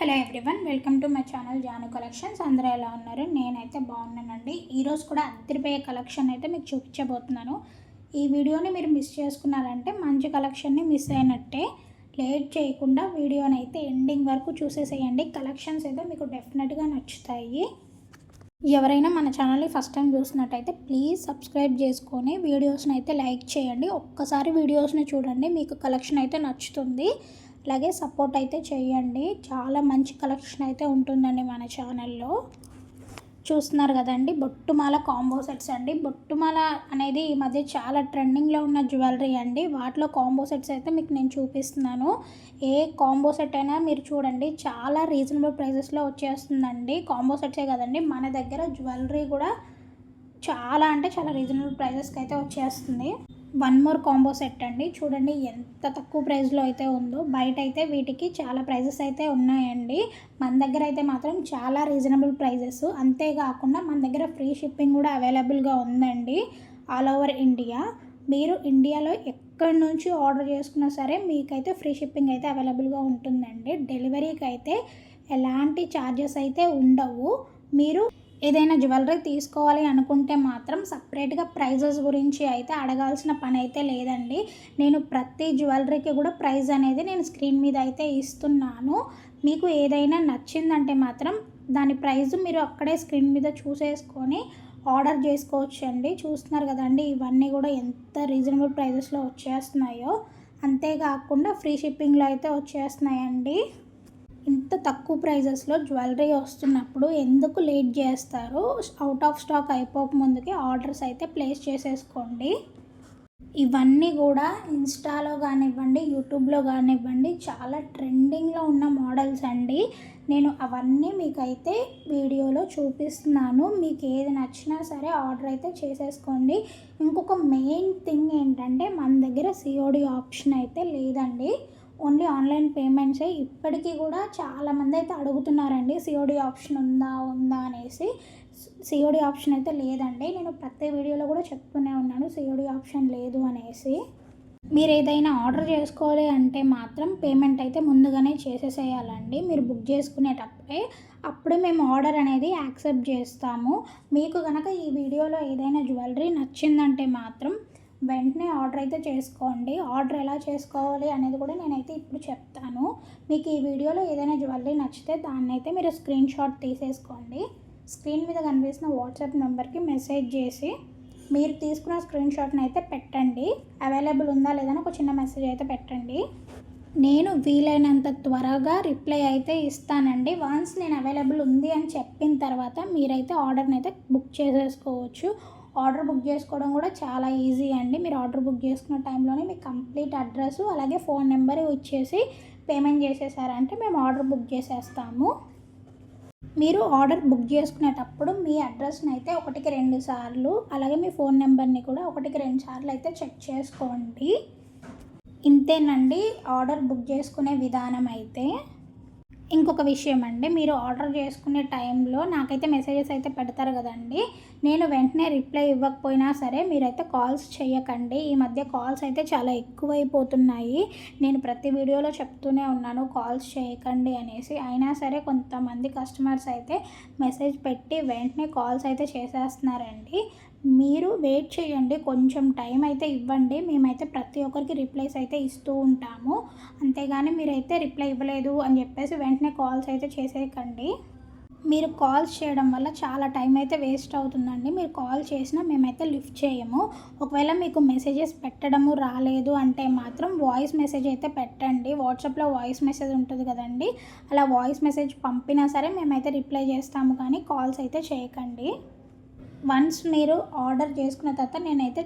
Hello everyone, welcome to my channel Janu collections. అందరూ ఎలా ఉన్నారు? నేనైతే బాగున్నానండి. ఈరోజు కూడా అద్దరిపోయే కలెక్షన్ అయితే మీకు చూపించబోతున్నాను. ఈ వీడియోని మీరు మిస్ చేసుకున్నారంటే మంచి కలెక్షన్ని మిస్ అయినట్టే. లేట్ చేయకుండా వీడియోని అయితే ఎండింగ్ వరకు చూసేసేయండి. కలెక్షన్స్ అయితే మీకు డెఫినెట్గా నచ్చుతాయి. ఎవరైనా మన ఛానల్ని ఫస్ట్ టైం చూసినట్టయితే ప్లీజ్ సబ్స్క్రైబ్ చేసుకొని వీడియోస్ని అయితే లైక్ చేయండి. ఒక్కసారి వీడియోస్ని చూడండి, మీకు కలెక్షన్ అయితే నచ్చుతుంది. అలాగే సపోర్ట్ అయితే చేయండి. చాలా మంచి కలెక్షన్ అయితే ఉంటుందండి మన ఛానల్లో. చూస్తున్నారు కదండి, బొట్టుమాల కాంబో సెట్స్ అండి. బొట్టుమాల అనేది ఈ మధ్య చాలా ట్రెండింగ్లో ఉన్న జ్యువెలరీ అండి. వాటిలో కాంబో సెట్స్ అయితే మీకు నేను చూపిస్తున్నాను. ఏ కాంబో సెట్ అయినా మీరు చూడండి, చాలా రీజనబుల్ ప్రైజెస్లో వచ్చేస్తుందండి. కాంబో సెట్సే కదండి, మన దగ్గర జ్యువెలరీ కూడా చాలా అంటే చాలా రీజనబుల్ ప్రైజెస్కి అయితే వచ్చేస్తుంది. వన్ మోర్ కాంబో సెట్ అండి. చూడండి ఎంత తక్కువ ప్రైస్లో అయితే ఉందో. బయట అయితే వీటికి చాలా ప్రైజెస్ అయితే ఉన్నాయండి. మన దగ్గర అయితే మాత్రం చాలా రీజనబుల్ ప్రైజెస్. అంతేకాకుండా మన దగ్గర ఫ్రీ షిప్పింగ్ కూడా అవైలబుల్గా ఉందండి ఆల్ ఓవర్ ఇండియా. మీరు ఇండియాలో ఎక్కడి నుంచి ఆర్డర్ చేసుకున్నా సరే మీకైతే ఫ్రీ షిప్పింగ్ అయితే అవైలబుల్గా ఉంటుందండి. డెలివరీకి అయితే ఎలాంటి ఛార్జెస్ అయితే ఉండవు. మీరు ఏదైనా జ్యువెలరీ తీసుకోవాలి అనుకుంటే మాత్రం సపరేట్గా ప్రైజెస్ గురించి అయితే అడగాల్సిన పని అయితే లేదండి. నేను ప్రతి జ్యువెలరీకి కూడా ప్రైస్ అనేది నేను స్క్రీన్ మీద అయితే ఇస్తున్నాను. మీకు ఏదైనా నచ్చిందంటే మాత్రం దాని ప్రైస్ మీరు అక్కడే స్క్రీన్ మీద చూసేసుకొని ఆర్డర్ చేసుకోవచ్చు అండి. చూస్తున్నారు కదండి, ఇవన్నీ కూడా ఎంత రీజనబుల్ ప్రైజెస్లో వచ్చేస్తున్నాయో. అంతేకాకుండా ఫ్రీ షిప్పింగ్లో అయితే వచ్చేస్తున్నాయండి. ఇంత తక్కువ ప్రైజెస్లో జ్యువెలరీ వస్తున్నప్పుడు ఎందుకు లేట్ చేస్తారు? అవుట్ ఆఫ్ స్టాక్ అయిపోక ముందుకే ఆర్డర్స్ అయితే ప్లేస్ చేసేసుకోండి. ఇవన్నీ కూడా ఇన్స్టాలో కానివ్వండి, యూట్యూబ్లో కానివ్వండి చాలా ట్రెండింగ్లో ఉన్న మోడల్స్ అండి. నేను అవన్నీ మీకైతే వీడియోలో చూపిస్తున్నాను. మీకు ఏది నచ్చినా సరే ఆర్డర్ అయితే చేసేసుకోండి. ఇంకొక మెయిన్ థింగ్ ఏంటంటే మన దగ్గర సిఓడి ఆప్షన్ అయితే లేదండి. ఓన్లీ ఆన్లైన్ పేమెంట్సే. ఇప్పటికీ కూడా చాలామంది అయితే అడుగుతున్నారండి సిఓడి ఆప్షన్ ఉందా అనేసి. సిఓడి ఆప్షన్ అయితే లేదండి. నేను ప్రతి వీడియోలో కూడా చెప్తూనే ఉన్నాను సిఓడి ఆప్షన్ లేదు అనేసి. మీరు ఏదైనా ఆర్డర్ చేసుకోవాలి అంటే మాత్రం పేమెంట్ అయితే ముందుగానే చేసేసేయాలండి. మీరు బుక్ చేసుకునేటప్పుడే అప్పుడే మేము ఆర్డర్ అనేది యాక్సెప్ట్ చేస్తాము. మీకు కనుక ఈ వీడియోలో ఏదైనా జ్యువెలరీ నచ్చిందంటే మాత్రం వెంటనే ఆర్డర్ అయితే చేసుకోండి. ఆర్డర్ ఎలా చేసుకోవాలి అనేది కూడా నేనైతే ఇప్పుడు చెప్తాను. మీకు ఈ వీడియోలో ఏదైనా జ్యువెలరీ నచ్చితే దాన్ని అయితే మీరు స్క్రీన్ షాట్ తీసేసుకోండి. స్క్రీన్ మీద కనిపిస్తున్న వాట్సాప్ నెంబర్కి మెసేజ్ చేసి మీరు తీసుకున్న స్క్రీన్ షాట్ని అయితే పెట్టండి. అవైలబుల్ ఉందా లేదని ఒక చిన్న మెసేజ్ అయితే పెట్టండి. నేను వీలైనంత త్వరగా రిప్లై అయితే ఇస్తానండి. వన్స్ నేను అవైలబుల్ ఉంది అని చెప్పిన తర్వాత మీరైతే ఆర్డర్ని అయితే బుక్ చేసేసుకోవచ్చు. ఆర్డర్ బుక్ చేసుకోవడం కూడా చాలా ఈజీ అండి. మీరు ఆర్డర్ బుక్ చేసుకున్న టైంలోనే మీకు కంప్లీట్ అడ్రస్ అలాగే ఫోన్ నెంబర్ ఇచ్చేసి పేమెంట్ చేసేసారంటే మేము ఆర్డర్ బుక్ చేసేస్తాము. మీరు ఆర్డర్ బుక్ చేసుకునేటప్పుడు మీ అడ్రస్ని అయితే 1-2 సార్లు అలాగే మీ ఫోన్ నెంబర్ని కూడా 1-2 సార్లు అయితే చెక్ చేసుకోండి. ఇంతేనండి ఆర్డర్ బుక్ చేసుకునే విధానం అయితే. ఇంకొక విషయం అండి, మీరు ఆర్డర్ చేసుకునే టైంలో నాకైతే మెసేజెస్ అయితే పెడతారు కదండి. నేను వెంటనే రిప్లై ఇవ్వకపోయినా సరే మీరైతే కాల్స్ చేయకండి. ఈ మధ్య కాల్స్ అయితే చాలా ఎక్కువైపోతున్నాయి. నేను ప్రతి వీడియోలో చెప్తూనే ఉన్నాను కాల్స్ చేయకండి అనేసి. అయినా సరే కొంతమంది కస్టమర్స్ అయితే మెసేజ్ పెట్టి వెంటనే కాల్స్ అయితే చేసేస్తున్నారండి. మీరు వెయిట్ చేయండి, కొంచెం టైం అయితే ఇవ్వండి. మేమైతే ప్రతి ఒక్కరికి రిప్లైస్ అయితే ఇస్తూ ఉంటాము. అంతేగాని మీరైతే రిప్లై ఇవ్వలేదు అని చెప్పేసి వెంటనే కాల్స్ అయితే చేసేయకండి. మీరు కాల్స్ చేయడం వల్ల చాలా టైం అయితే వేస్ట్ అవుతుందండి. మీరు కాల్ చేసినా మేమైతే లిఫ్ట్ చేయము. ఒకవేళ మీకు మెసేజెస్ పెట్టడము రాలేదు అంటే మాత్రం వాయిస్ మెసేజ్ అయితే పెట్టండి. వాట్సాప్లో వాయిస్ మెసేజ్ ఉంటుంది కదండి, అలా వాయిస్ మెసేజ్ పంపినా సరే మేమైతే రిప్లై చేస్తాము, కానీ కాల్స్ అయితే చేయకండి. వన్స్ మీరు ఆర్డర్ చేసుకున్న తర్వాత నేనైతే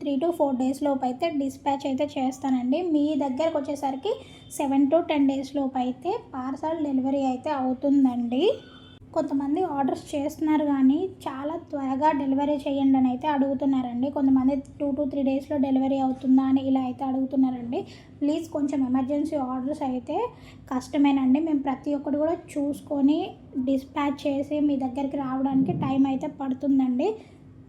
3 to 4 days లోపు అయితే డిస్పాచ్ అయితే చేస్తానండి. మీ దగ్గరకు వచ్చేసరికి 7 to 10 days లోపు అయితే పార్సల్ డెలివరీ అయితే అవుతుందండి. కొంతమంది ఆర్డర్స్ చేస్తున్నారు కానీ చాలా త్వరగా డెలివరీ చేయండి అని అయితే అడుగుతున్నారండి. కొంతమంది 2 to 3 daysలో డెలివరీ అవుతుందా అని ఇలా అయితే అడుగుతున్నారండి. ప్లీజ్ కొంచెం ఎమర్జెన్సీ ఆర్డర్స్ అయితే కష్టమేనండి. మేము ప్రతి ఒక్కటి కూడా చూసుకొని డిస్పాచ్ చేసి మీ దగ్గరికి రావడానికి టైం అయితే పడుతుందండి.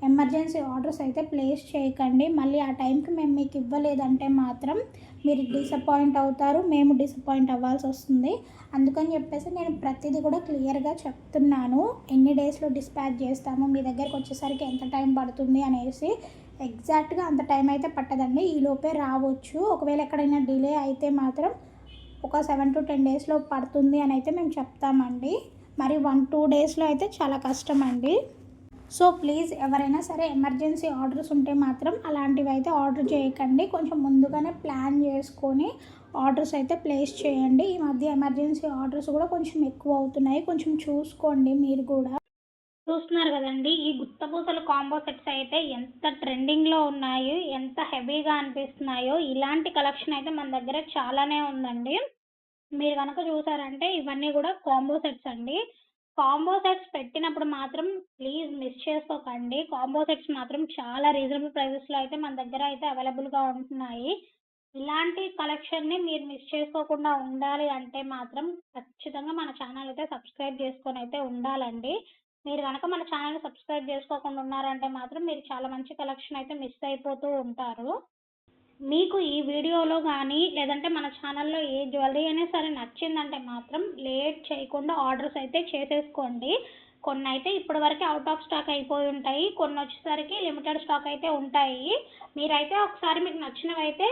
ఎమర్జెన్సీ ఆర్డర్స్ అయితే ప్లేస్ చేయకండి. మళ్ళీ ఆ టైంకి మేము మీకు ఇవ్వలేదంటే మాత్రం మీరు డిసప్పాయింట్ అవుతారు, మేము డిసప్పాయింట్ అవ్వాల్సి వస్తుంది. అందుకని చెప్పేసి నేను ప్రతిదీ కూడా క్లియర్గా చెప్తున్నాను. ఎన్ని డేస్లో డిస్పాచ్ చేస్తాము, మీ దగ్గరకు వచ్చేసరికి ఎంత టైం పడుతుంది అనేసి. ఎగ్జాక్ట్గా అంత టైం అయితే పట్టదండి, ఈలోపే రావచ్చు. ఒకవేళ ఎక్కడైనా డిలే అయితే మాత్రం ఒక 7 to 10 డేస్లో పడుతుంది అని అయితే మేము చెప్తామండి. మరి 1-2 డేస్లో అయితే చాలా కష్టం అండి. సో ప్లీజ్ ఎవరైనా సరే ఎమర్జెన్సీ ఆర్డర్స్ ఉంటే మాత్రం అలాంటివి అయితే ఆర్డర్ చేయకండి. కొంచెం ముందుగానే ప్లాన్ చేసుకొని ఆర్డర్స్ అయితే ప్లేస్ చేయండి. ఈ మధ్య ఎమర్జెన్సీ ఆర్డర్స్ కూడా కొంచెం ఎక్కువ అవుతున్నాయి, కొంచెం చూసుకోండి మీరు కూడా. చూస్తున్నారు కదండి, ఈ గుత్తపూసలు కాంబో సెట్స్ అయితే ఎంత ట్రెండింగ్లో ఉన్నాయి, ఎంత హెవీగా అనిపిస్తున్నాయో. ఇలాంటి కలెక్షన్ అయితే మన దగ్గర చాలానే ఉందండి. మీరు కనుక చూసారంటే ఇవన్నీ కూడా కాంబో సెట్స్ అండి. కాంబో సెట్స్ పెట్టినప్పుడు మాత్రం ప్లీజ్ మిస్ చేసుకోకండి. కాంబో సెట్స్ మాత్రం చాలా రీజనబుల్ ప్రైజెస్లో అయితే మన దగ్గర అయితే అవైలబుల్గా ఉంటున్నాయి. ఇలాంటి కలెక్షన్ని మీరు మిస్ చేసుకోకుండా ఉండాలి అంటే మాత్రం ఖచ్చితంగా మన ఛానల్ అయితే సబ్స్క్రైబ్ చేసుకొని అయితే ఉండాలండి. మీరు కనుక మన ఛానల్ని సబ్స్క్రైబ్ చేసుకోకుండా ఉన్నారంటే మాత్రం మీరు చాలా మంచి కలెక్షన్ అయితే మిస్ అయిపోతూ ఉంటారు. మీకు ఈ వీడియోలో కానీ లేదంటే మన ఛానల్లో ఏ జ్యువెలరీ అయినా సరే నచ్చిందంటే మాత్రం లేట్ చేయకుండా ఆర్డర్స్ అయితే చేసేసుకోండి. కొన్ని అయితే ఇప్పటివరకు అవుట్ ఆఫ్ స్టాక్ అయిపోయి ఉంటాయి, కొన్ని వచ్చేసరికి లిమిటెడ్ స్టాక్ అయితే ఉంటాయి. మీరైతే ఒకసారి మీకు నచ్చినవి అయితే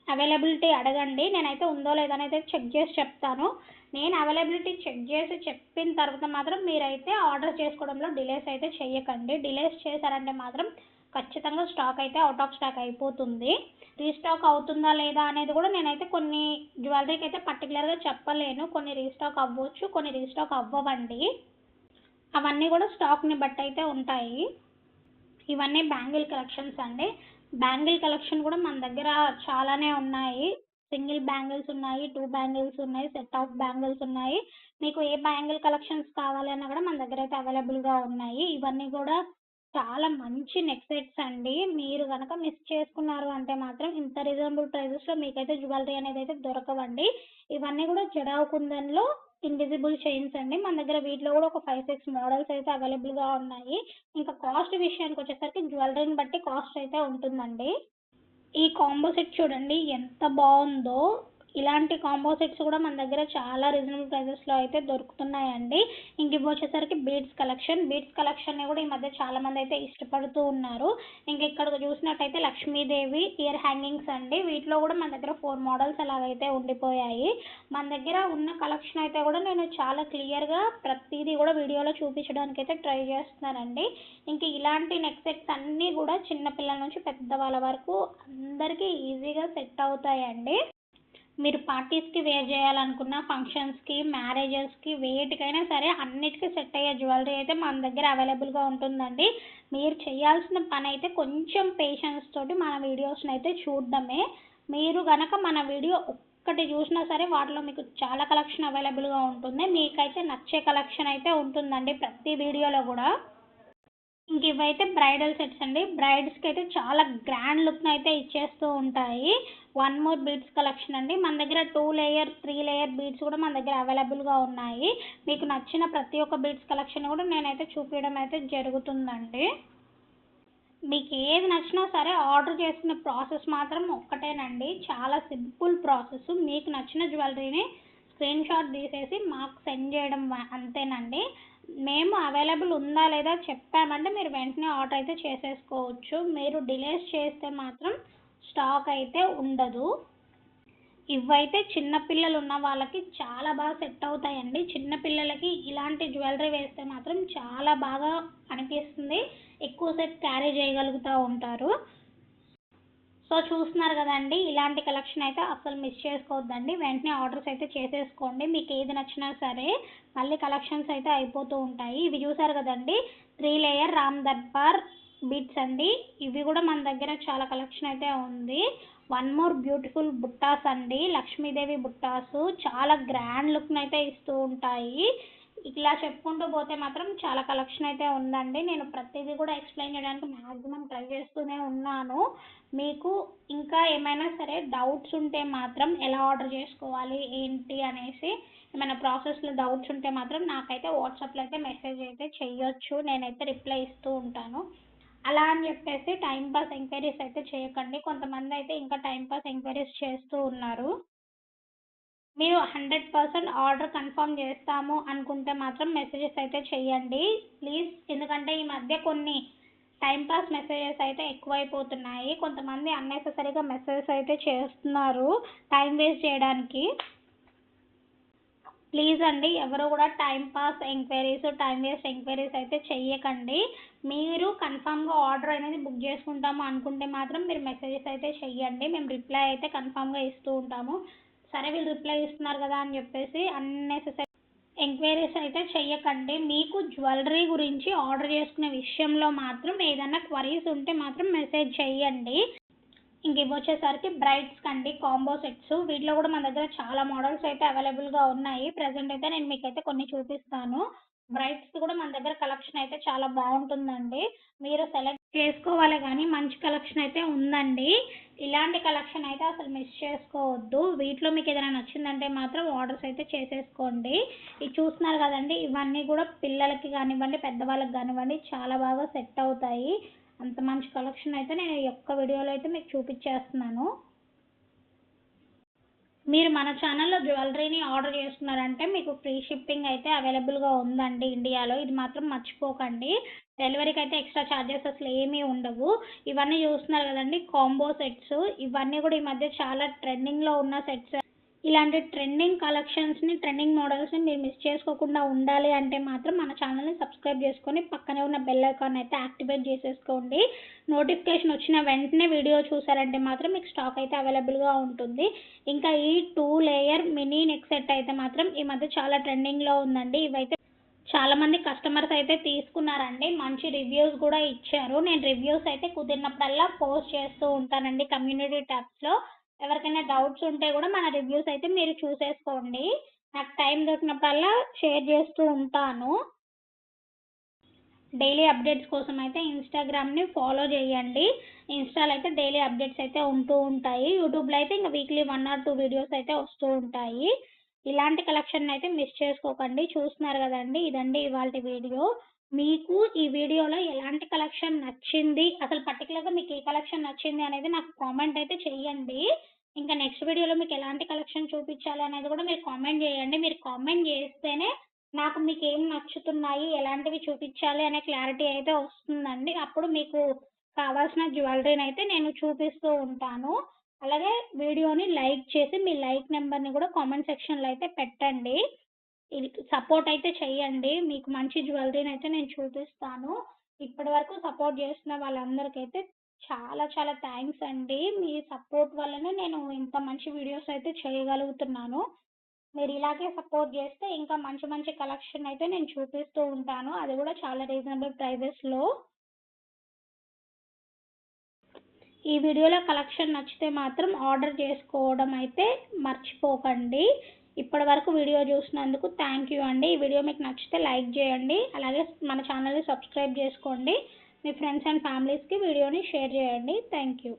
అవైలబిలిటీ అడగండి. నేనైతే ఉందో లేదని అయితే చెక్ చేసి చెప్తాను. నేను అవైలబిలిటీ చెక్ చేసి చెప్పిన తర్వాత మాత్రం మీరైతే ఆర్డర్ చేసుకోవడంలో డిలేస్ అయితే చేయకండి. డిలేస్ చేశారంటే మాత్రం ఖచ్చితంగా స్టాక్ అయితే అవుట్ ఆఫ్ స్టాక్ అయిపోతుంది. రీస్టాక్ అవుతుందా లేదా అనేది కూడా నేనైతే కొన్ని జ్యువెలరీకి అయితే పర్టికులర్గా చెప్పలేను. కొన్ని రీస్టాక్ అవ్వచ్చు, కొన్ని రీస్టాక్ అవ్వవండి. అవన్నీ కూడా స్టాక్ని బట్టి అయితే ఉంటాయి. ఇవన్నీ బ్యాంగిల్ కలెక్షన్స్ అండి. బ్యాంగిల్ కలెక్షన్ కూడా మన దగ్గర చాలానే ఉన్నాయి. సింగిల్ బ్యాంగిల్స్ ఉన్నాయి, 2 బ్యాంగిల్స్ ఉన్నాయి, సెట్ ఆఫ్ బ్యాంగిల్స్ ఉన్నాయి. మీకు ఏ బ్యాంగిల్ కలెక్షన్స్ కావాలన్నా కూడా మన దగ్గర అయితే అవైలబుల్గా ఉన్నాయి. ఇవన్నీ కూడా చాలా మంచి నెక్ సెట్స్ అండి. మీరు కనుక మిస్ చేసుకున్నారు అంటే మాత్రం ఇంత రీజనబుల్ ప్రైజెస్లో మీకైతే జ్యువెలరీ అనేది అయితే దొరకవండి. ఇవన్నీ కూడా జడావ్ కుందన్లో ఇన్విజిబుల్ చైన్స్ అండి. మన దగ్గర వీటిలో కూడా ఒక 5-6 మోడల్స్ అయితే అవైలబుల్గా ఉన్నాయి. ఇంకా కాస్ట్ విషయానికి వచ్చేసరికి జ్యువెలరీని బట్టి కాస్ట్ అయితే ఉంటుందండి. ఈ కాంబో సెట్ చూడండి ఎంత బాగుందో. ఇలాంటి కాంబో సెట్స్ కూడా మన దగ్గర చాలా రీజనబుల్ ప్రైజెస్లో అయితే దొరుకుతున్నాయండి. ఇంక ఇవి వచ్చేసరికి బీడ్స్ కలెక్షన్ని కూడా ఈ మధ్య చాలామంది అయితే ఇష్టపడుతూ ఉన్నారు. ఇంక ఇక్కడ చూసినట్టయితే లక్ష్మీదేవి ఇయర్ హ్యాంగింగ్స్ అండి. వీటిలో కూడా మన దగ్గర 4 మోడల్స్ అలాగైతే ఉండిపోయాయి. మన దగ్గర ఉన్న కలెక్షన్ అయితే కూడా నేను చాలా క్లియర్గా ప్రతిదీ కూడా వీడియోలో చూపించడానికి అయితే ట్రై చేస్తున్నానండి. ఇంక ఇలాంటి నెక్ సెట్స్ అన్నీ కూడా చిన్నపిల్లల నుంచి పెద్దవాళ్ళ వరకు అందరికీ ఈజీగా సెట్ అవుతాయండి. మీరు పార్టీస్కి వేర్ చేయాలనుకున్న, ఫంక్షన్స్కి, మ్యారేజెస్కి, వేటికైనా సరే అన్నిటికీ సెట్ అయ్యే జ్యువెలరీ అయితే మన దగ్గర అవైలబుల్గా ఉంటుందండి. మీరు చేయాల్సిన పని అయితే కొంచెం పేషెన్స్ తోటి మన వీడియోస్ని అయితే చూడడమే. మీరు కనుక మన వీడియో ఒక్కటి చూసినా సరే వాటిలో మీకు చాలా కలెక్షన్ అవైలబుల్గా ఉంటుంది. మీకైతే నచ్చే కలెక్షన్ అయితే ఉంటుందండి ప్రతి వీడియోలో కూడా. ఇంక ఇవైతే బ్రైడల్ సెట్స్ అండి. బ్రైడ్స్కి అయితే చాలా గ్రాండ్ లుక్ని అయితే ఇచ్చేస్తూ ఉంటాయి. 1 మోర్ బీడ్స్ కలెక్షన్ అండి. మన దగ్గర 2 లేయర్ 3 లేయర్ బీడ్స్ కూడా మన దగ్గర అవైలబుల్గా ఉన్నాయి. మీకు నచ్చిన ప్రతి ఒక్క బీడ్స్ కలెక్షన్ కూడా నేనైతే చూపించడం అయితే జరుగుతుందండి. మీకు ఏది నచ్చినా సరే ఆర్డర్ చేసుకునే ప్రాసెస్ మాత్రం ఒక్కటేనండి, చాలా సింపుల్ ప్రాసెస్. మీకు నచ్చిన జ్యువెలరీని స్క్రీన్ షాట్ తీసేసి మాకు సెండ్ చేయడం అంతేనండి. మేము అవైలబుల్ ఉందా లేదా చెప్పామంటే మీరు వెంటనే ఆర్డర్ అయితే చేసేసుకోవచ్చు. మీరు డిలేస్ చేస్తే మాత్రం స్టాక్ అయితే ఉండదు. ఇవైతే చిన్నపిల్లలు ఉన్న వాళ్ళకి చాలా బాగా సెట్ అవుతాయండి. చిన్నపిల్లలకి ఇలాంటి జ్యువెలరీ వేస్తే మాత్రం చాలా బాగా అనిపిస్తుంది, ఎక్కువ సేపు క్యారీ చేయగలుగుతూ ఉంటారు. సో చూస్తున్నారు కదండి, ఇలాంటి కలెక్షన్ అయితే అసలు మిస్ చేసుకోవద్దండి. వెంటనే ఆర్డర్స్ అయితే చేసేసుకోండి. మీకు ఏది నచ్చినా సరే మళ్ళీ కలెక్షన్స్ అయితే అయిపోతూ ఉంటాయి. ఇవి చూసారు కదండి, 3 లేయర్ రామ్ దర్బార్ బీట్స్ అండి. ఇవి కూడా మన దగ్గర చాలా కలెక్షన్ అయితే ఉంది. 1 మోర్ బ్యూటిఫుల్ బుట్టాస్ అండి, లక్ష్మీదేవి బుట్టాసు. చాలా గ్రాండ్ లుక్ని అయితే ఇస్తూ ఉంటాయి. ఇలా చెప్పుకుంటూ పోతే మాత్రం చాలా కలెక్షన్ అయితే ఉందండి. నేను ప్రతిదీ కూడా ఎక్స్ప్లెయిన్ చేయడానికి మ్యాక్సిమం ట్రై చేస్తూనే ఉన్నాను. మీకు ఇంకా ఏమైనా సరే డౌట్స్ ఉంటే మాత్రం ఎలా ఆర్డర్ చేసుకోవాలి ఏంటి అనేసి ఏమైనా ప్రాసెస్లో డౌట్స్ ఉంటే మాత్రం నాకైతే వాట్సాప్లో అయితే మెసేజ్ అయితే చేయొచ్చు. నేనైతే రిప్లై ఇస్తూ ఉంటాను. అలా అని చెప్పేసి టైంపాస్ ఎంక్వైరీస్ అయితే చేయకండి. కొంతమంది అయితే ఇంకా టైంపాస్ ఎంక్వైరీస్ చేస్తూ ఉన్నారు. మీరు 100% ఆర్డర్ కన్ఫర్మ్ చేస్తాము అనుకుంటే మాత్రం మెసేజెస్ అయితే చేయండి ప్లీజ్. ఎందుకంటే ఈ మధ్య కొన్ని టైంపాస్ మెసేజెస్ అయితే ఎక్కువైపోతున్నాయి. కొంతమంది అన్నెసెసరీగా మెసేజెస్ అయితే చేస్తున్నారు టైం వేస్ట్ చేయడానికి. ప్లీజ్ అండి, ఎవరు కూడా timepass enquiries, time waste enquiries అయితే చెయ్యకండి. మీరు కన్ఫామ్గా ఆర్డర్ అనేది బుక్ చేసుకుంటాము అనుకుంటే మాత్రం మీరు మెసేజెస్ అయితే చెయ్యండి. మేము రిప్లై అయితే కన్ఫామ్గా ఇస్తూ ఉంటాము. సరే వీళ్ళు రిప్లై ఇస్తున్నారు కదా అని చెప్పేసి అన్నెసెసరీ ఎంక్వైరీస్ అయితే చెయ్యకండి. మీకు జ్యువెలరీ గురించి ఆర్డర్ చేసుకునే విషయంలో మాత్రం ఏదైనా క్వరీస్ ఉంటే మాత్రం మెసేజ్ చేయండి. ఇంక ఇవి వచ్చేసరికి బ్రైడ్స్కి అండి కాంబో సెట్స్. వీటిలో కూడా మన దగ్గర చాలా మోడల్స్ అయితే అవైలబుల్గా ఉన్నాయి. ప్రజెంట్ అయితే నేను మీకైతే కొన్ని చూపిస్తాను. బ్రైడ్స్కి కూడా మన దగ్గర కలెక్షన్ అయితే చాలా బాగుంటుందండి. మీరు సెలెక్ట్ చేసుకోవాలి కానీ మంచి కలెక్షన్ అయితే ఉందండి. ఇలాంటి కలెక్షన్ అయితే అసలు మిస్ చేసుకోవద్దు. వీటిలో మీకు ఏదైనా నచ్చిందంటే మాత్రం ఆర్డర్స్ అయితే చేసేసుకోండి. ఇది చూస్తున్నారు కదండి, ఇవన్నీ కూడా పిల్లలకి కానివ్వండి, పెద్దవాళ్ళకి కానివ్వండి చాలా బాగా సెట్ అవుతాయి. అంత మంచి కలెక్షన్ అయితే నేను ఈ ఒక్క వీడియోలో అయితే మీకు చూపించేస్తున్నాను. మీరు మన ఛానల్లో జ్యువెలరీని ఆర్డర్ చేసుకున్నారంటే మీకు ఫ్రీ షిప్పింగ్ అయితే అవైలబుల్గా ఉందండి ఇండియాలో. ఇది మాత్రం మర్చిపోకండి. డెలివరీకి అయితే ఎక్స్ట్రా ఛార్జెస్ అసలు ఏమీ ఉండవు. ఇవన్నీ చూస్తున్నారు కదండి కాంబో సెట్స్. ఇవన్నీ కూడా ఈ మధ్య చాలా ట్రెండింగ్లో ఉన్న సెట్స్. ఇలాంటి ట్రెండింగ్ కలెక్షన్స్ని, ట్రెండింగ్ మోడల్స్ని మీరు మిస్ చేసుకోకుండా ఉండాలి అంటే మాత్రం మన ఛానల్ని సబ్స్క్రైబ్ చేసుకొని పక్కనే ఉన్న బెల్ ఐకాన్ అయితే యాక్టివేట్ చేసేసుకోండి. నోటిఫికేషన్ వచ్చిన వెంటనే వీడియో చూసారంటే మాత్రం మీకు స్టాక్ అయితే అవైలబుల్గా ఉంటుంది. ఇంకా ఈ 2 లేయర్ మినీ నెక్ సెట్ అయితే మాత్రం ఈ మధ్య చాలా ట్రెండింగ్లో ఉందండి. ఇవైతే చాలామంది కస్టమర్స్ అయితే తీసుకున్నారండి, మంచి రివ్యూస్ కూడా ఇచ్చారు. నేను రివ్యూస్ అయితే కుదిరినప్పుడల్లా పోస్ట్ చేస్తూ ఉంటానండి కమ్యూనిటీ ట్యాబ్స్లో. ఎవరికైనా డౌట్స్ ఉంటే కూడా మన రివ్యూస్ అయితే మీరు చూసేసుకోండి. నాకు టైం దొరికినప్పుడల్లా షేర్ చేస్తూ ఉంటాను. డైలీ అప్డేట్స్ కోసం అయితే ఇన్స్టాగ్రామ్ని ఫాలో చేయండి. ఇన్స్టాలో అయితే డైలీ అప్డేట్స్ అయితే ఉంటూ ఉంటాయి. యూట్యూబ్లో అయితే ఇంకా వీక్లీ 1 or 2 వీడియోస్ అయితే వస్తూ ఉంటాయి. ఇలాంటి కలెక్షన్ అయితే మిస్ చేసుకోకండి. చూస్తున్నారు కదండి, ఇదండి ఇవాళ వీడియో. మీకు ఈ వీడియోలో ఎలాంటి కలెక్షన్ నచ్చింది, అసలు పర్టికులర్గా మీకు ఏ కలెక్షన్ నచ్చింది అనేది నాకు కామెంట్ అయితే చేయండి. ఇంకా నెక్స్ట్ వీడియోలో మీకు ఎలాంటి కలెక్షన్ చూపించాలి అనేది కూడా మీరు కామెంట్ చేయండి. మీరు కామెంట్ చేస్తేనే నాకు మీకు ఏం నచ్చుతున్నాయి, ఎలాంటివి చూపించాలి అనే క్లారిటీ అయితే వస్తుందండి. అప్పుడు మీకు కావాల్సిన జ్యువెలరీని అయితే నేను చూపిస్తూ ఉంటాను. అలాగే వీడియోని లైక్ చేసి మీ లైక్ నెంబర్ని కూడా కామెంట్ సెక్షన్లో అయితే పెట్టండి. ఇది సపోర్ట్ అయితే చెయ్యండి. మీకు మంచి జ్యువెలరీని అయితే నేను చూపిస్తాను. ఇప్పటి వరకు సపోర్ట్ చేస్తున్న వాళ్ళందరికైతే చాలా చాలా థ్యాంక్స్ అండి. మీ సపోర్ట్ వల్లనే నేను ఇంత మంచి వీడియోస్ అయితే చేయగలుగుతున్నాను. మీరు ఇలాగే సపోర్ట్ చేస్తే ఇంకా మంచి మంచి కలెక్షన్ అయితే నేను చూపిస్తూ ఉంటాను. అది కూడా చాలా రీజనబుల్ ప్రైజెస్లో. ఈ వీడియోలో కలెక్షన్ నచ్చితే మాత్రం ఆర్డర్ చేసుకోవడం అయితే మర్చిపోకండి. ఇప్పటి వరకు వీడియో చూసినందుకు థ్యాంక్ యూ అండి. ఈ వీడియో మీకు నచ్చితే లైక్ చేయండి. అలాగే మన ఛానల్ని సబ్స్క్రైబ్ చేసుకోండి. మీ ఫ్రెండ్స్ అండ్ ఫ్యామిలీస్కి వీడియోని షేర్ చేయండి. Thank you.